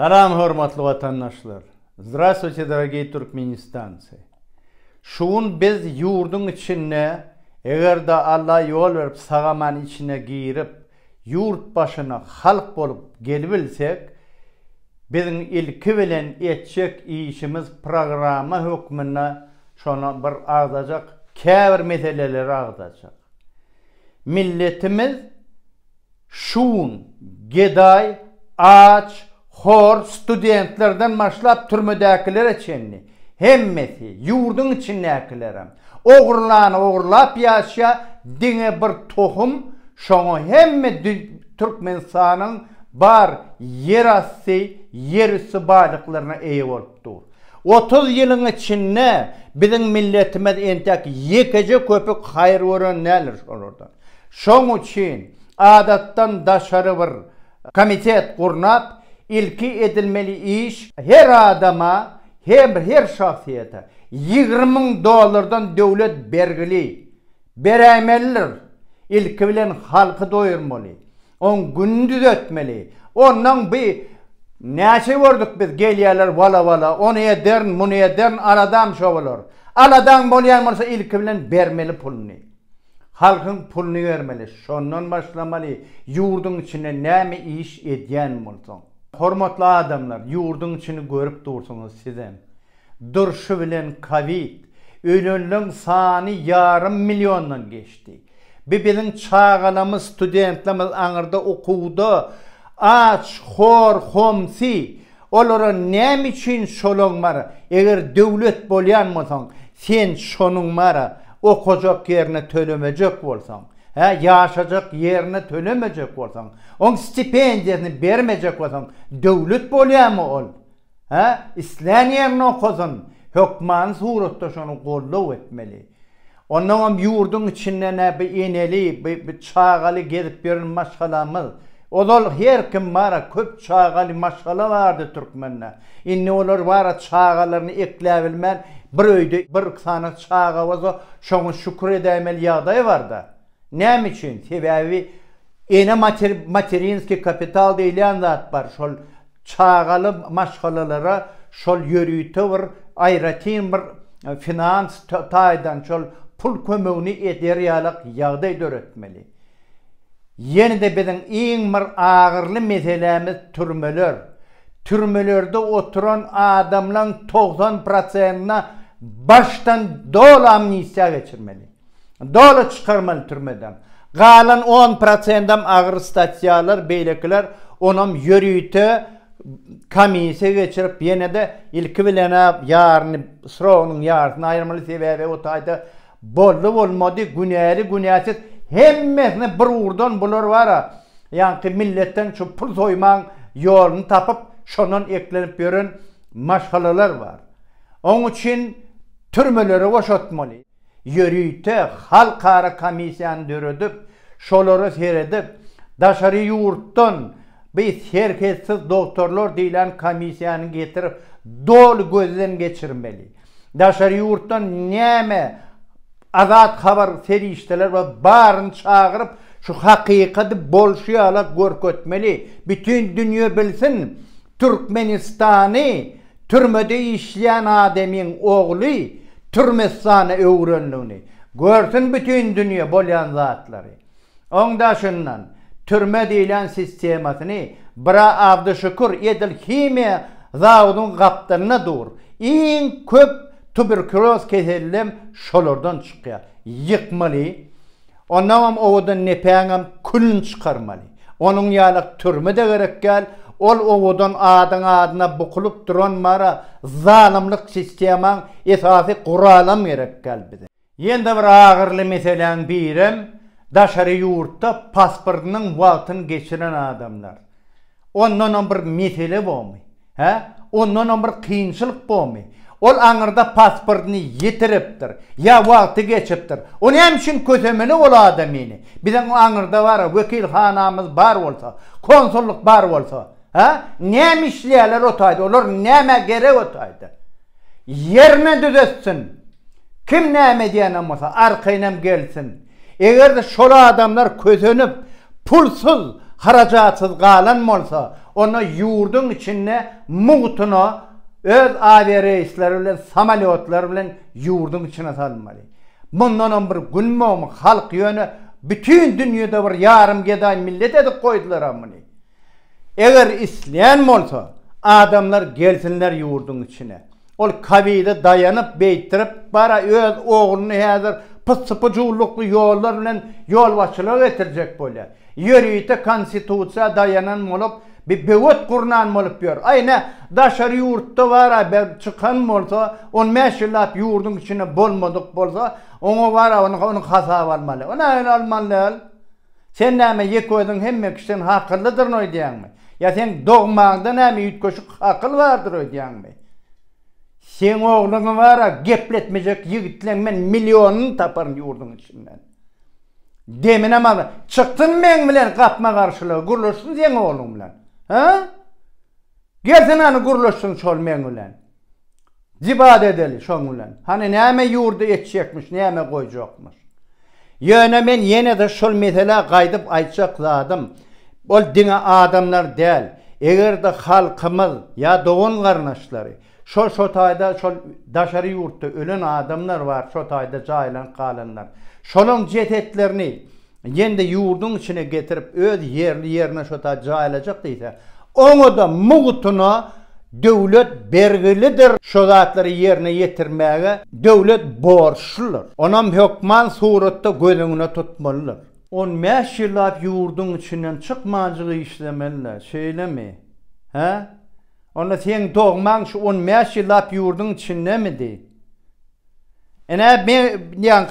Salam hürmetli vatandaşlar. Здравствуйте, dорогие Türkmenistanцы. Şuun biz yurdun içine, eğer da Allah yol verip sağaman içine girip, yurt başına halk bolup gelibilsek, bizim ilki bilen etçek işimiz programa hükmüne şuna bir ağdacak, kâvir meseleleri ağdacak. Milletimiz şuun, geday, aç, hor, studentlerden başlap türmedekilere çenli. Hemmeti, yurdun içindekilerim. Oğurlap yaşa, dine bir tohum, şonu hemme Türkmenistan'ın bar yer assı, yer üstü balıklarına iyi olup dur. 30 yılın içinde bizim milletimiz entek yekece köpük hayır oran neler şonurdan. Şon için adattan daşarı bir komitet kurnap, ilki edilmeli iş her adama, her şahsiyete $20.000 devlet bergili, beremeliler. İlki bilen halkı doyurmalı. On gündüz ötmeli. Ondan bir neşe vurduk biz geliyorlar vala. Onu ederin, bunu ederin, aradan şovalar. Aradan bolayan varsa ilki bilen vermeli pulunu. Halkın pulunu vermeli. Şondan başlamalı. Yurdun içine nemi iş ediyen olsun. Hormatlı adamlar, yurdun içini görüp dursunuz sizden. Durşu bilen Covid, ölünlüğün sani yarım milyondan geçti. Bizim çağalımız, studentlerimiz anırda okudu. Aç, hor, homsi. Olara nem için şolun var? Eğer devlet bolyan mısın, sen şonun var, okuyacak yerine tölemeyecek olsan. Yaşayacak yerine tölemeyecek olsan. On stipendiyasını vermeyecek olsan, devlet bolyan mı ol? İslen yerine okusun. Hükman surette şonu kollu etmeli. Ondan yurdun içinde bir ineli, bir çağalı gezip bir maşgalamız. O da her kim var, köp çağalı maşgala vardı Türkmenler. İnne olur var çağalarını ekleyebilmen, bir sana çağa varsa şonu şükür edemel yağday vardı. Ne için? Sebebi ene materinski kapital deyilen zat var. Şol çağalı maşgalalara, şol yürüyütü var, ayratin bir finans taydan şol pul kömüğünü ederyalık yağday öğretmeli. Yeni de bizim en bir ağırlı meselemiz türmeler. Türmelerde oturan adamların 90%'ına baştan dolu amnistiya geçirmeli. Dolu çıkarmalı türmeden. Kalan 10%'dan ağır statyalar, beylikler onun yürüyütü komisya geçirip yine de ilki bilene yarını, sıranın yarısını ayırmalı sebebi o tayda bollu olmadı, günahsız hemmesine bir uğurdan bulur var. Yani milletten şu pul soyman yolunu tapıp şunun eklenip görün maşgalalar var. Onun için türmeleri boşaltmalı. Yürüyte halkara komisyanı dörüdüp, şoları seyredip, dışarı yurttan biz herketsiz doktorlar deyilen komisyanı getirip dolu gözden geçirmeli. Dışarı yurttan neme azat haber serişteler ve barını çağırıp şu hakikati bolşuyalar görketmeli. Bütün dünya bilsin Türkmenistan'ı türmede işleyen ademin oğlu Türkmenistan'ı öğrenliğini. Görsün bütün dünya bolyan zatları. Onda şundan türme deyilen sistemasını bira Abdüşükür edil kimya zavudun kaptanına dur. En köp tüberküloz keselim şolordan çıkıyor. Yıkmalı. Ondan ovadan nepeğen külün çıkarmalı. Onun yalık türme de gerek gel. Ol ovadan adına bukulup duran mara zalimlik sisteman esası kuralam gerek gel bize. Yende bir ağırlı meselen birim dışarı yurtta pasportunun vaktini geçiren adamlar. Ondan bir mesele bu mu? Ondan bir kıyınçılık bu mu? Ol anırda pasportunu yitiriptir. Ya vakti geçiptir. O ne için kötemeli ol adamını? Bizim anırda var, vekilhanamız bar olsa, konsolluk bar olsa. Ne işleyeler otaydı, olur neme gerek otaydı. Yerine düzetsin. Kim neme diyenem olsa, arkaynem gelsin. Eğer de şola adamlar kötönüp, pulsuz, haracatsız kalan olsa, Onu yurdun içine muğtunu öz avi reisleri bilen, samolyotlar bilen yurdun içine salmalı. Bundan bir gülmüm halk yönü bütün dünyada bir yarım geday millet edip koydular amını. Eğer isleyen olsa adamlar gelsinler yurdun içine. Ol kavide dayanıp beytirip bara öz oğlunu hazır pıspıcıuluklu yollar bilen yol başçılığı getirecek böyle. Yürüyte konstitusiya dayanan olup bir bevet kurnan olup yor. Ayna daşarı yurtta var ben çıkan olsa on meşillap yurdun içine bolmadık bolsa onu var onu hasap almalı. Ona öyle almalı. Sen näme yekoydun hemme kişiden hakıllıdır noy diýäňmi? Ya sen dogmağında näme ýütköşük hakıl vardır oy diýäňmi? Sen oğlunu vara gepletmeyecek yigitlen men milyonunu taparım yurdun içinden. Demin ama çıktın men bilen kapma karşılığı guruluşsun sen oğlun bilen. Ha? Gelsin hani guruluşsun şol men bilen. Zibad edeli şol bilen. Hani näme yurdu etjekmiş, näme koyjokmuş. Yöne men yine de şol mesele qaydyp aýtjak zadım. Ol diňe adamlar däl. Eger de halkymyz ya doğun garnaşlary şo taýda şol daşary ýurtda ölen adamlar var, şo taýda jaýlan kalanlar. Şolun jetetlerini ýende ýurdun içine getirip öz yerine şo taýda jaýlajak diýse, oňa da muğtuna döwlet bergilidir. Şo zatlary yerine ýetirmäge döwlet borçludur. Onam hökman suratda gözüňe tutmalydyr. 15 ýyllap ýurdun içinden çykmagygy işlemeliler. Şeýlemi? Ha? Onda sen dogmaň şu 15 ýyllap ýurdun içindemidi? Ene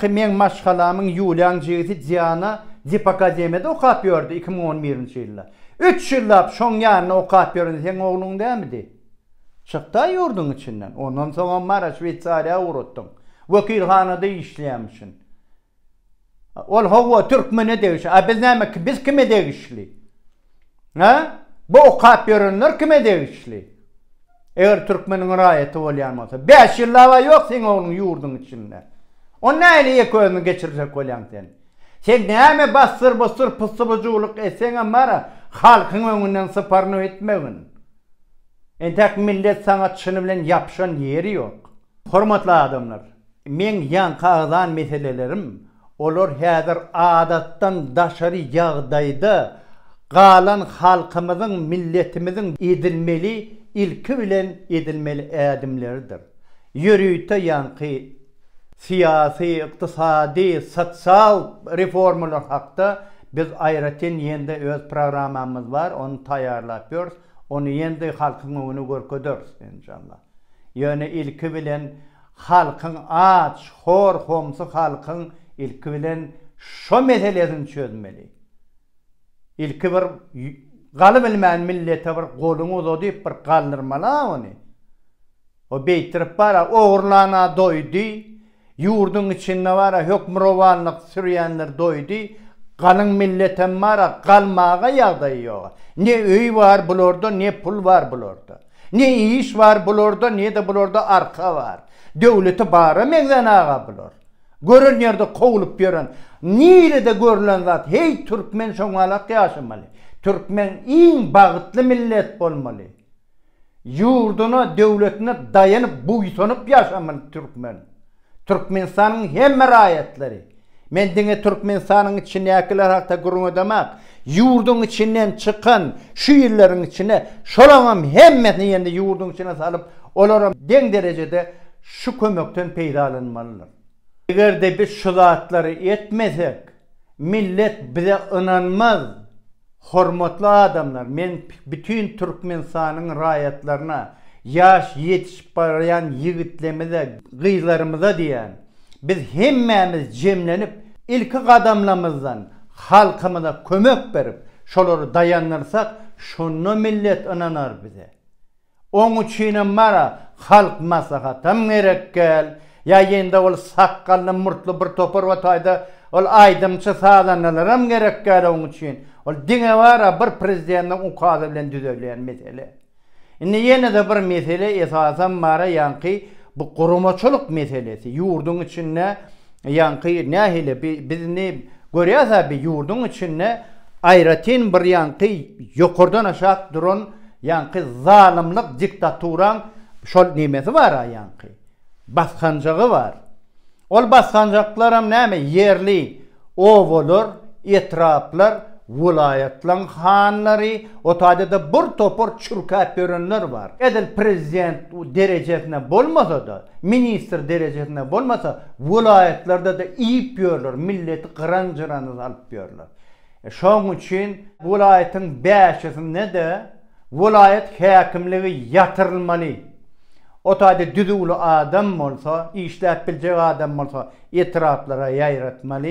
men maşgalamyň ýulan jigiti Diana Dip Akademiyada okap ýördi 2011-nji ýylda. 3 ýyllap şoň ýanyna okap ýördi. Sen oğluň dämidi? Çykda ýurdun içinden. Ondan soň Mara Şweýçariýa urutdyň. Wekilhanada işleýämişsin. Ol hawa Türkmene degişi. Biz näme biz kime degişli? Ha? Bu okap ýörenler kime degişli? Eger Türkmeniň raýaty bolýan bolsa, 5 ýyllaba ýok sen onuň ýurdun içinde. O näle ýeköni geçirjek bolýan sen? Sen näme bastır pyssybyjylyk etseň mara halkyň öňünden syparny etmegin. Entek millet sanatçyny bilen ýapşan ýeri ýok. Hormatly adamlar, men ýankadan meselelerim olar häzir adatdan daşary ýagdaýda galan halkymyzyň, milletimiziň edilmeli, ilki bilen edilmeli ädimleridir. Ýürüýte ýanky siyasi, iqtisadi, sosial reformalar hakda biz aýratyn ýende öz programmamyz var, onu taýýarlap ýörüs, onu ýende halkyň öňüne görkezeriz inşallah. Ýöne ilki bilen halkyň aç, hor, homsy halkyň ilki bilen şo meselesini çözmeli. İlki bir galy bilmän millete bir goluny uzadyp bir galdyrmaly ony. O beytirip bara oğurlana doýdy, ýurdun içinde bara hökmrowanlyk sürýänler doýdy, galyň milletem bara galmaga ýagdaý ýok. Ne öý var bularda, ne pul var bularda. Ne iş var bularda, ne de bularda arka var. Döwleti bara meňzenaga bular. Görün yerde kovulup ýören, nirede görülen zat, hey Türkmen şoňalak ýaşamaly. Türkmen iň bagytly millet bolmaly. Ýurduna, döwletine dayanıp buýsanyp ýaşamaly Türkmen. Türkmenistanyň hemme raýatlary. Men diňe Türkmenistanyň içine ýakylar hakda gurun edemek, ýurdun içinden çıkan şu ýyllariň içine şolaňam hemmesini ýende ýurdun içine salyp, olaram deň derejede şu kömekden peýdalanmalylar. Eger de biz şu zatlary etmesek, millet bize inanmaz. Hormatly adamlar, men bütün Türkmenistanyň raýatlaryna, yaş yetişip barayan ýigitlerimize, gyzlarymyza diýen, biz hemmemiz jemlenip ilki gadamlamyzdan halkymyza kömek berip, şolary dayanırsak, şonu millet inanar bize. Oň üçin mara halk maslahatam gerek gel. Ya ýende ol sakkally murtly bir topar we taýda ol aýdymçy salanalaram gerek gel oň üçin. Ol diňe bara bir prezidentden ukazy bilen düzelýän mesele. Indi ýene de bir mesele esasan mara ýanky bu gurumaçylyk meselesi. Ýurdun içinde ýanky nähile bizni görýärse bir ýurdun içinde ayratin bir yankı yokurdan aşağı duran yankı zalimlik diktaturan şol nimesi var ha yankı. Baskancağı var. Ol baskancaklaram näme yerli ovolor, etraplar, vilayetlan hanları, otayda da bir topor çürkap görenler var. Edil prezident derecesine bolmasa da, minister derecesine bolmasa, vilayetlerde de iyip görürler, milleti kırancıranız alıp görürler. Şoň üçin vilayetin beşesinde de vilayet hakimliği yatırılmalı. Otayda düdüğlü adam olsa, işlep bilecek adam olsa, etraflara yayratmalı.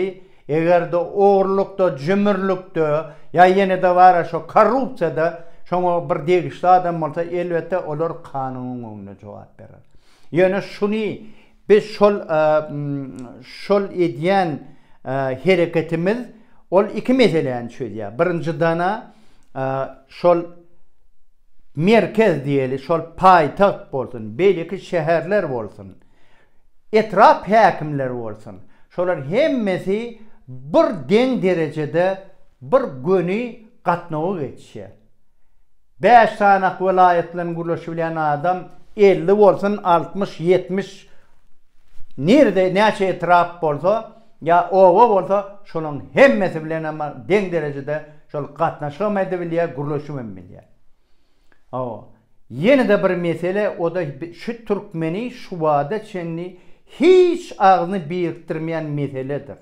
Eğer de oğurlukta, cümürlükte, ya yine de var şu korrupsiyada, şoňa bir degişli adam olsa, elbette olar kanunun önüne cevap verir. Yani şunu, biz şol ediyen hareketimiz, ol iki meseleni çözüyor. Birinci dana, şol merkez diyeli, şol paytaht bolsun, belki şehirler bolsun, etraf hakimler bolsun. Şolar hemmesi bir den derecede bir günü katnağı geçişe. 5 tane vilayetlerin gürleşilen adam 50 olsun, 60, 70 nerede neçe etraf bolsa ya ova bolsa şolun hemmesi bilen ama den derecede şol katnaşamaydı bilye, gürleşimen yine de bir mesele, o da şu Türkmeni şu vada çenli hiç ağzını biriktirmeyen meseledir.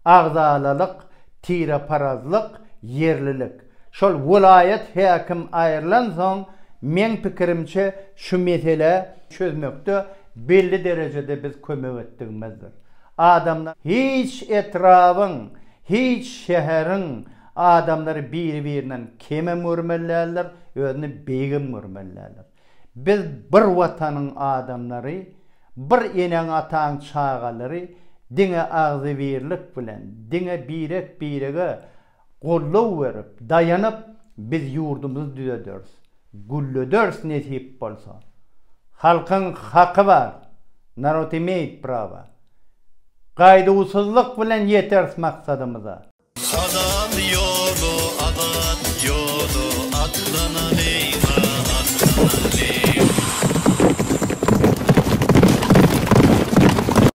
Ağzalalık, tira parazlık, yerlilik. Şol vilayet hakim ayrılan son, men pikirimçe şu mesele çözmekte belli derecede biz kömek ettiğimizdir. Adamlar hiç etrafın, hiç şehrin adamları birbirinden kime mürmellerler, özünü beygin mürmellerler. Biz bir vatanın adamları, bir enen atan çağaları, dine ağzı verirlik bilen, dine birege kollu verip, dayanıp, biz yurdumuzu düzederiz. Güllöderiz nesip bolsa. Halkın hakkı var, narotimeyit prava. Gaydusuzluk bilen yeteriz maksadımıza. Adam yok.